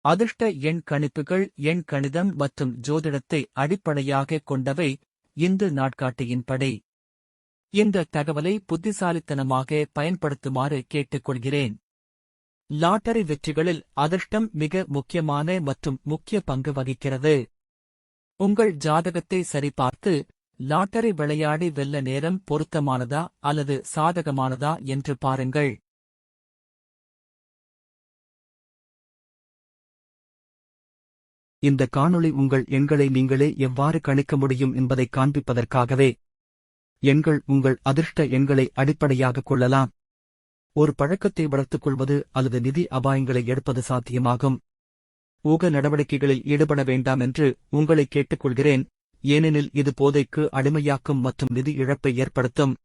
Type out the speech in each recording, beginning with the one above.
அதிர்ஷ்ட எண் கணிப்புகள் எண் கணிதம் மற்றும் ஜோதிடத்தை அடிப்படையாகக் கொண்டவை. இந்து நாட்காட்டியின்படி இந்த தகவலை புத்திசாலித்தனமாக பயன்படுத்துமாறு கேட்டுக்கொள்கிறேன். லாட்டரி வெற்றிகளில் அதிர்ஷ்டம் மிக முக்கியமான மற்றும் முக்கிய பங்கு வகிக்கிறது. உங்கள் ஜாதகத்தை சரிபார்த்து லாட்டரி விளையாடி வெல்ல நேரம் பொருத்தமானதா அல்லது சாதகமானதா என்று பாருங்கள். இந்த காணொளி உங்கள் எண்களை நீங்களே எவ்வாறு கணிக்க முடியும் என்பதை காண்பிப்பதற்காகவே. எண்கள் உங்கள் அதிர்ஷ்ட எண்களை அடிப்படையாகக் கொள்ளலாம். ஒரு பழக்கத்தை வளர்த்துக் கொள்வது அல்லது நிதி அபாயங்களை எடுப்பது சாத்தியமாகும். ஊக நடவடிக்கைகளில் ஈடுபட வேண்டாம் என்று உங்களை கேட்டுக்கொள்கிறேன், ஏனெனில் இது போதைக்கு அடிமையாக்கும் மற்றும் நிதி இழப்பை ஏற்படுத்தும்.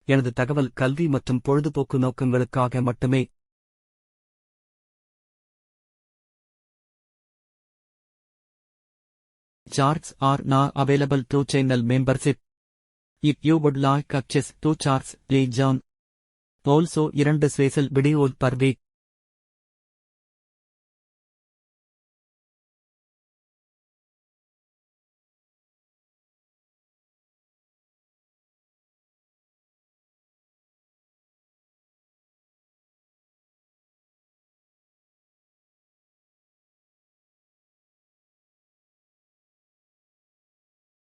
எனது தகவல் கல்வி மற்றும் பொழுதுபோக்கு நோக்கங்களுக்காக மட்டுமே. Charts are now available to channel membership. If you would like access to charts, please join. Also 2 special videos per week.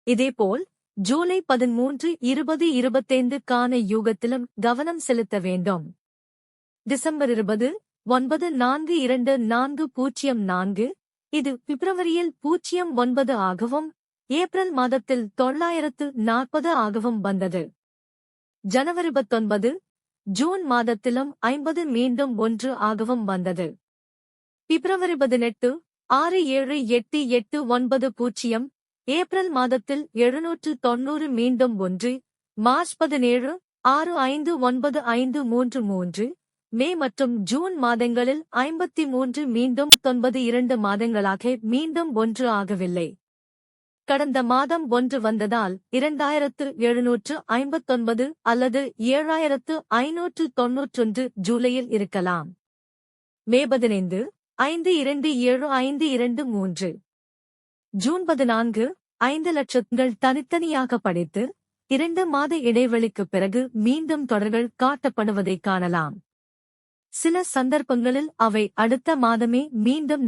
இதேபோல் ஜூலை 13, 2025க்கான யூகத்திலும் கவனம் செலுத்த வேண்டும். டிசம்பர் 20, 9/4/2404, இது பிப்ரவரியில் 09 ஆகவும் ஏப்ரல் மாதத்தில் 940 ஆகவும் வந்தது. ஜனவரி 19, ஜூன் மாதத்திலும் 50 மீண்டும் 1 ஆகவும் வந்தது. பிப்ரவரி 18, 67889, ஏப்ரல் மாதத்தில் 790 மீண்டும் 1, மார்ச் 17, 659533, மே மற்றும் ஜூன் மாதங்களில் 53 மீண்டும் 92 மாதங்களாக மீண்டும் 1 ஆகவில்லை. கடந்த மாதம் 1 வந்ததால் 2759 அல்லது 7591 ஜூலையில் இருக்கலாம். மே 15, 527523, ஜூன் 14, 5 லட்சங்கள் தனித்தனியாக படித்து 2 மாத இடைவெளிக்குப் பிறகு மீண்டும் தொடர்கள் காட்டப்படுவதைக் காணலாம். சில சந்தர்ப்பங்களில் அவை அடுத்த மாதமே மீண்டும்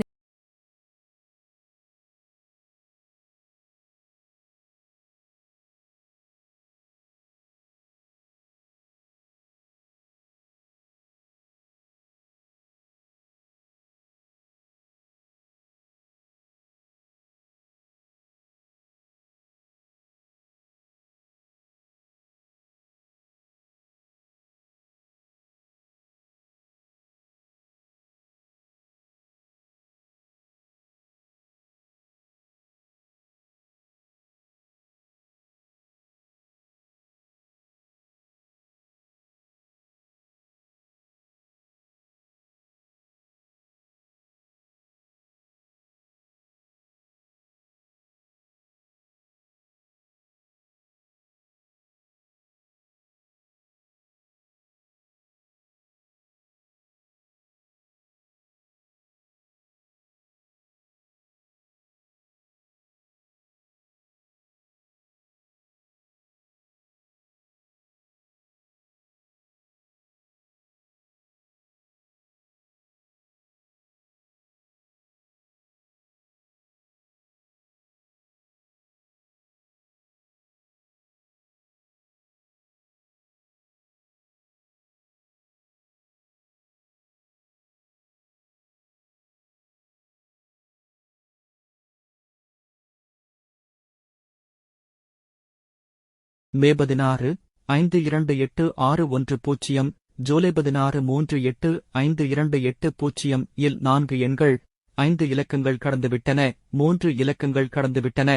மே 16, 528610, ஜூலை 16, 385280 இல் 4 எண்கள், 5 இலக்கங்கள் கடந்துவிட்டன, 3 இலக்கங்கள் கடந்துவிட்டன.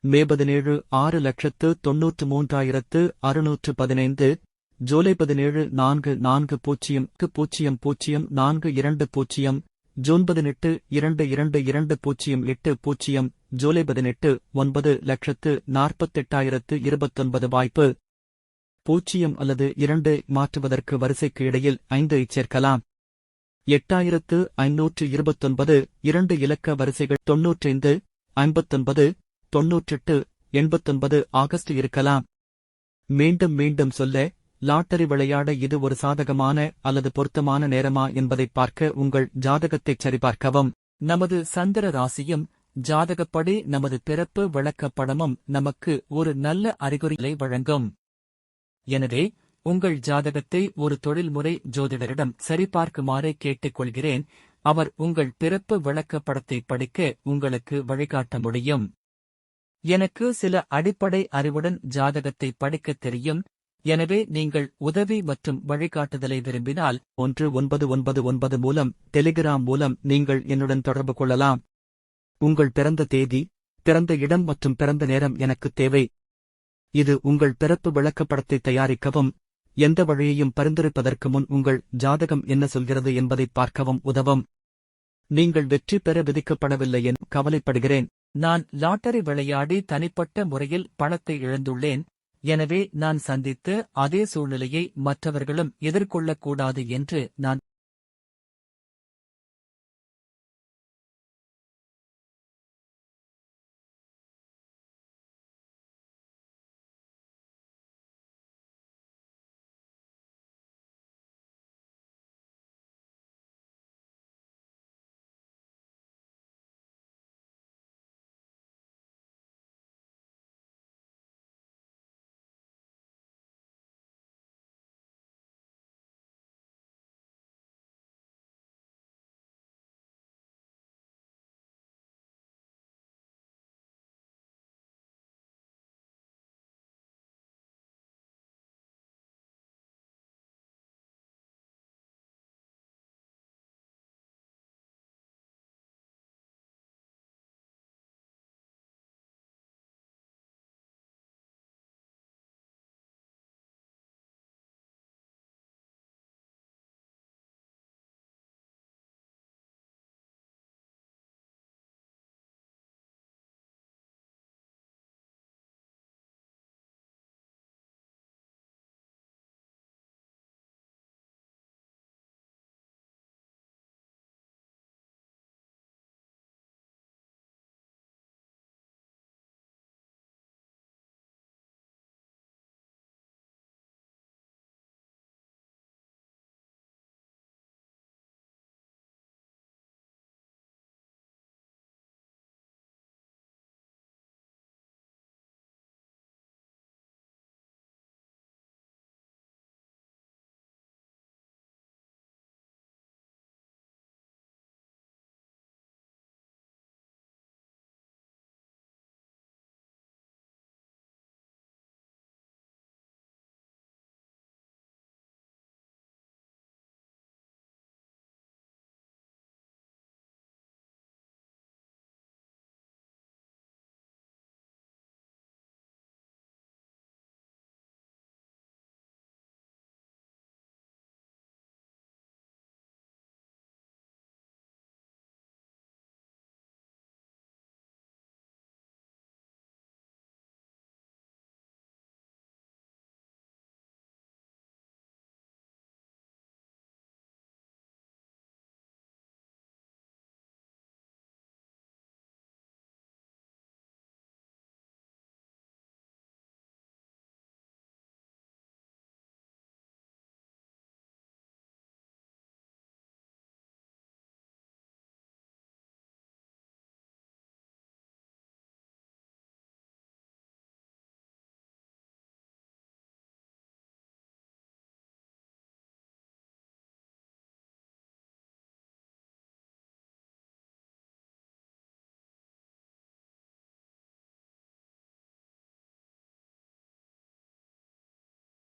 மே 17, 6,93,615, ஜூலை 17, 4400,042, ஜூன் 18, 222080, ஜூலை 18, 9,48,029 வாய்ப்பு. 0 அல்லது 2 மாற்றுவதற்கு வரிசைக்கு இடையில் 5 ஐ சேர்க்கலாம். 8529 2 இலக்க வரிசைகள் 95, 59, 98, 89 ஆகஸ்ட் இருக்கலாம். மீண்டும் மீண்டும் சொல்ல, லாட்டரி விளையாட இது ஒரு சாதகமான அல்லது பொருத்தமான நேரமா என்பதைப் பார்க்க உங்கள் ஜாதகத்தைச் சரிபார்க்கவும். நமது சந்திர ராசியும் ஜாதகப்படி நமது பிறப்பு விளக்கப்படமும் நமக்கு ஒரு நல்ல அறிகுறிகளை வழங்கும். எனவே, உங்கள் ஜாதகத்தை ஒரு தொழில்முறை ஜோதிடரிடம் சரிபார்க்குமாறு கேட்டுக்கொள்கிறேன். அவர் உங்கள் பிறப்பு விளக்கப்படத்தை படிக்க உங்களுக்கு வழிகாட்ட முடியும். எனக்கு சில அடிப்படை அறிவுடன் ஜாதகத்தை படிக்கத் தெரியும். எனவே நீங்கள் உதவி மற்றும் வழிகாட்டுதலை விரும்பினால் 1999 மூலம் டெலிகிராம் மூலம் நீங்கள் என்னுடன் தொடர்பு கொள்ளலாம். உங்கள் பிறந்த தேதி, பிறந்த இடம் மற்றும் பிறந்த நேரம் எனக்கு தேவை. இது உங்கள் பிறப்பு விளக்கப்படத்தை தயாரிக்கவும், எந்த வழியையும் பரிந்துரைப்பதற்கு முன் உங்கள் ஜாதகம் என்ன சொல்கிறது என்பதைப் பார்க்கவும் உதவும். நீங்கள் வெற்றி பெற விதிக்கப்படவில்லை என கவலைப்படுகிறேன். நான் லாட்டரி விளையாடி தனிப்பட்ட முறையில் பணத்தை இழந்துள்ளேன். எனவே நான் சந்தித்த அதே சூழ்நிலையை மற்றவர்களும் எதிர்கொள்ளக்கூடாது என்று நான்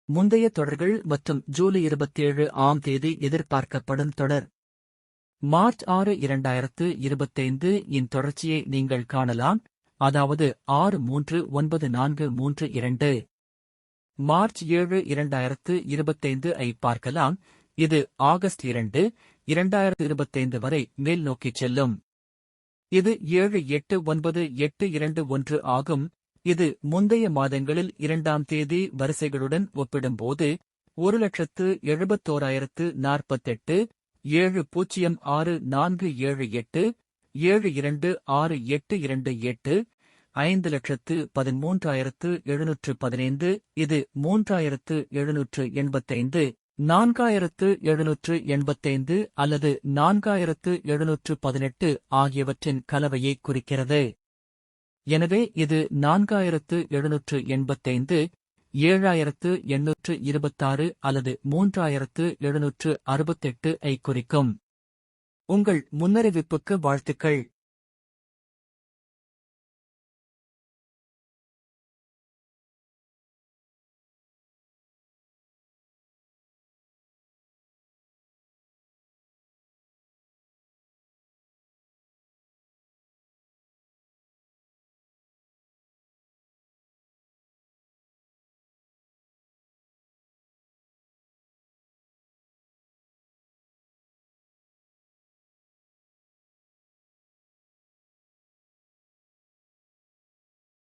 முந்தைய தொடர்கள் மற்றும் ஜூலை 27 ஆம் தேதி எதிர்பார்க்கப்படும் தொடர். மார்ச் 6, 2025 இன் தொடர்ச்சியை நீங்கள் காணலாம், அதாவது 639432. மார்ச் 7, 2025 ஐ பார்க்கலாம், இது ஆகஸ்ட் 2, 2025 வரை மேல் நோக்கிச் செல்லும். இது 78921 ஆகும். இது முந்தைய மாதங்களில் 2ஆம் தேதி வரிசைகளுடன் ஒப்பிடும்போது 1,71,048, 706478 726828 5,13,715 இது 3,785 4,785 அல்லது 4,718 ஆகியவற்றின் கலவையை குறிக்கிறது. எனவே இது 4,785 7,826 அல்லது 3,768 ஐ குறிக்கும். உங்கள் முன்னறிவிப்புக்கு வாழ்த்துக்கள்.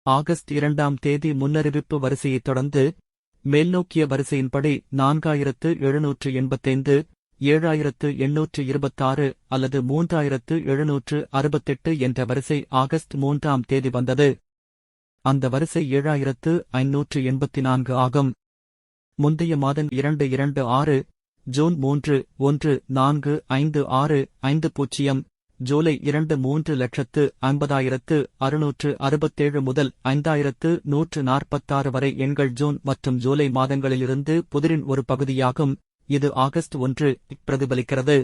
ஆகஸ்ட் 2ஆம் தேதி முன்னறிவிப்பு வரிசையைத் தொடர்ந்து மேல்நோக்கிய வரிசையின்படி 4,785 7,826 அல்லது 3,768 என்ற வரிசை ஆகஸ்ட் 3ஆம் தேதி வந்தது. அந்த வரிசை 7,584 ஆகும். முந்தைய மாதம் 226 ஜூன் 3 1,4,5,6,5,0 ஜூலை 2 3,50,667 முதல் 5,146 வரை எண்கள் ஜூன் மற்றும் ஜூலை மாதங்களிலிருந்து புதிரின் ஒரு பகுதியாகும். இது ஆகஸ்ட் 1 பிரதிபலிக்கிறது.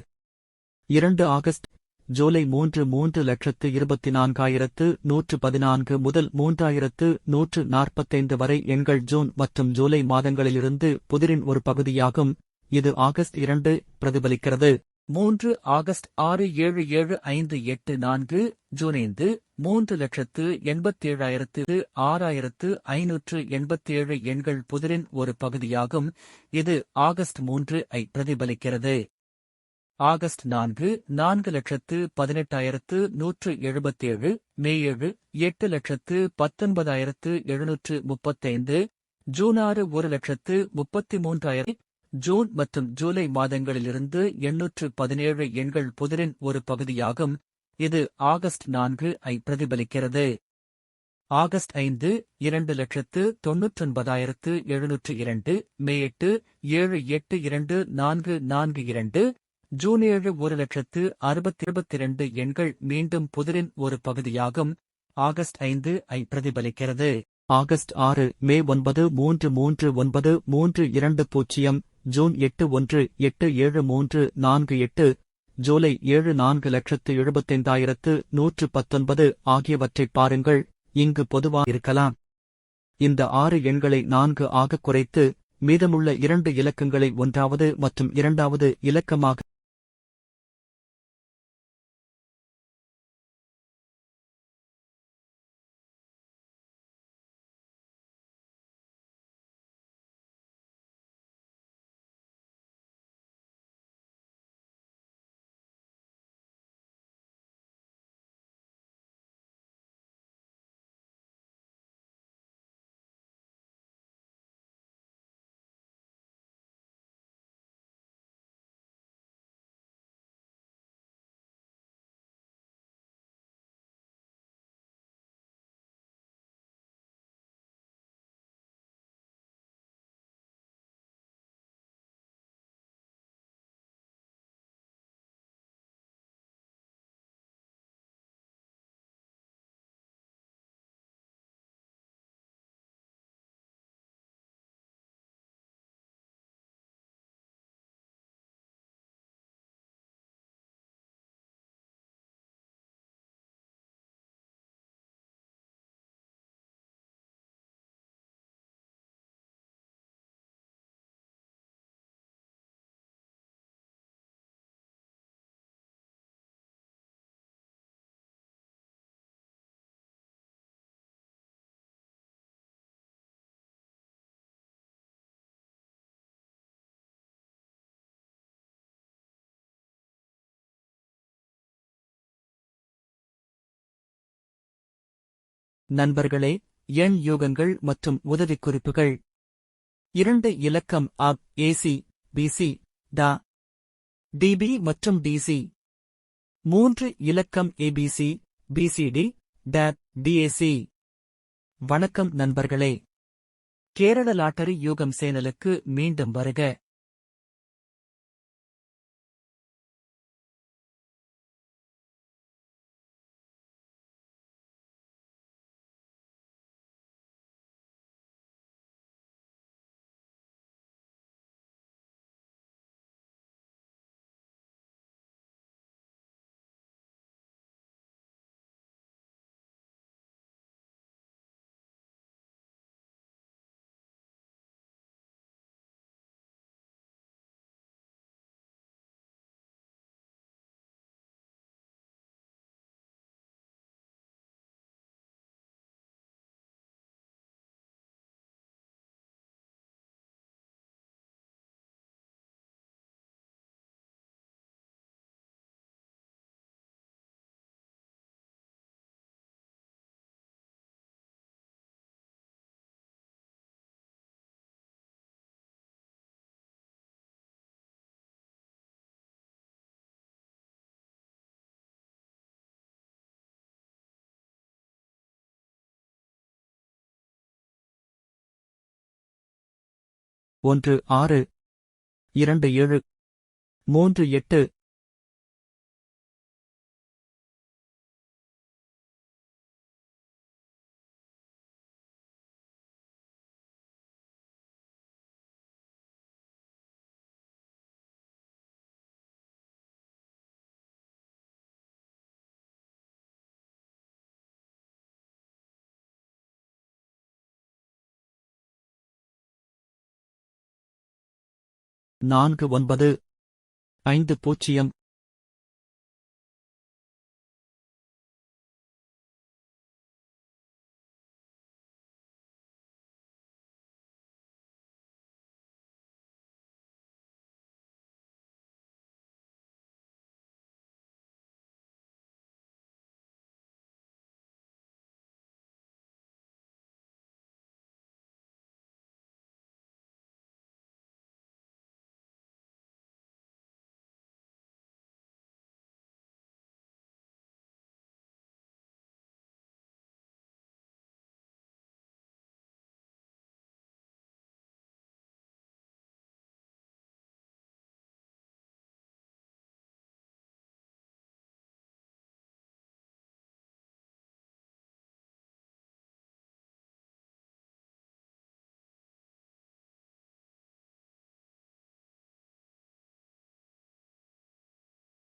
2 ஆகஸ்ட் ஜூலை 3,24,114 முதல் 3,145 வரை எண்கள் ஜூன் மற்றும் ஜூலை மாதங்களிலிருந்து புதிரின் ஒரு பகுதியாகும். இது ஆகஸ்ட் 2 பிரதிபலிக்கிறது. 3 ஆகஸ்ட் 6,77,5,8,4 ஜூன் 5 3,87,6,587 எண்கள் புதிரின் ஒரு பகுதியாகும். இது ஆகஸ்ட் 3 ஐ பிரதிபலிக்கிறது. ஆகஸ்ட் 4 4,18,177 மே 7 8,19,735 ஜூன் 6 1,33,000 ஜூன் மற்றும் ஜூலை மாதங்களிலிருந்து 817 எண்கள் புதிரின் ஒரு பகுதியாகும். இது ஆகஸ்ட் 4 ஐ பிரதிபலிக்கிறது. ஆகஸ்ட் 5 2,99,702 மே 8 7,82,2,442 ஜூன் 7 1,62,000 எண்கள் மீண்டும் புதிரின் ஒரு பகுதியாகும். ஆகஸ்ட் 5 ஐ பிரதிபலிக்கிறது. ஆகஸ்ட் 6 மே 9,33,9,320 ஜூன் 8 1,87,3,48 ஜூலை 7 4,75,119 ஆகியவற்றைப் பாருங்கள். இங்கு பொதுவாக இருக்கலாம். இந்த 6 எண்களை 4 ஆக குறைத்து மீதமுள்ள 2 இலக்கங்களை 1வது மற்றும் 2வது இலக்கமாக நண்பர்களே, எண் யூகங்கள் மற்றும் உதவிக்குறிப்புகள். 2 இலக்கம் அப் ஏசி பிசி டா டிபி மற்றும் டிசி. 3 இலக்கம் ஏபிசி, பிசிடி, டேட், டிஏசி. வணக்கம் நண்பர்களே. கேரள லாட்டரி யூகம் சேனலுக்கு மீண்டும் வருக. ஒன்று 6 2 7 3 8. நான்கு 9 5 0.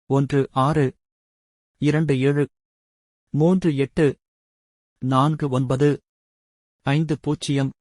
ஒன்று 6 2 7 3 8 4 9 5 0.